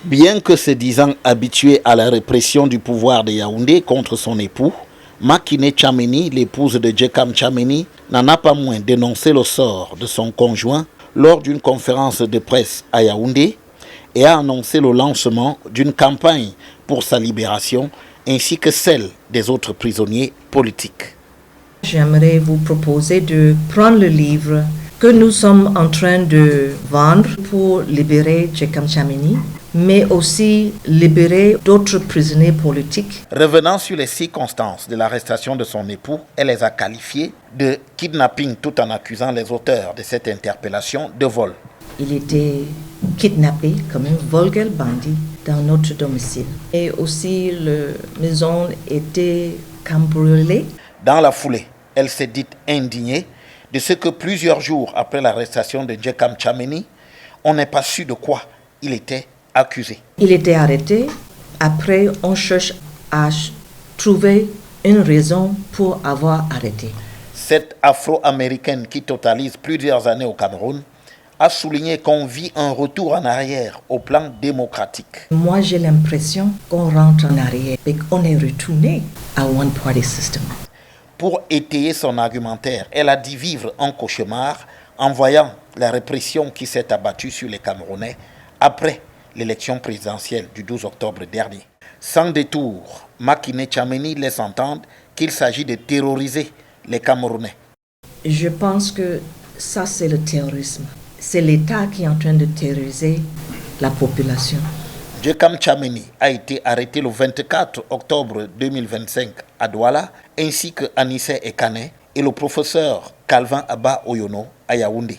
Bien que se disant habitué à la répression du pouvoir de Yaoundé contre son époux, Makine Tchameni, l'épouse de Djekam Tchameni, n'en a pas moins dénoncé le sort de son conjoint lors d'une conférence de presse à Yaoundé et a annoncé le lancement d'une campagne pour sa libération ainsi que celle des autres prisonniers politiques. J'aimerais vous proposer de prendre le livre que nous sommes en train de vendre pour libérer Djekam Tchameni, mais aussi libérer d'autres prisonniers politiques. Revenant sur les circonstances de l'arrestation de son époux, elle les a qualifiées de kidnapping tout en accusant les auteurs de cette interpellation de vol. Il était kidnappé comme un vulgaire bandit dans notre domicile. Et aussi, la maison était cambriolée. Dans la foulée, elle s'est dite indignée de ce que plusieurs jours après l'arrestation de Djekam Tchameni, on n'est pas su de quoi il était accusé. Il était arrêté. Après, on cherche à trouver une raison pour avoir arrêté. Cette Afro-Américaine qui totalise plusieurs années au Cameroun a souligné qu'on vit un retour en arrière au plan démocratique. Moi, j'ai l'impression qu'on rentre en arrière et qu'on est retourné à one-party system. Pour étayer son argumentaire, elle a dit vivre un cauchemar en voyant la répression qui s'est abattue sur les Camerounais après l'élection présidentielle du 12 octobre dernier. Sans détour, Makine Tchameni laisse entendre qu'il s'agit de terroriser les Camerounais. Je pense que ça, c'est le terrorisme. C'est l'État qui est en train de terroriser la population. Djekam Tchameni a été arrêté le 24 octobre 2025 à Douala, ainsi que Anissé Ekane et le professeur Calvin Abba Oyono à Yaoundé.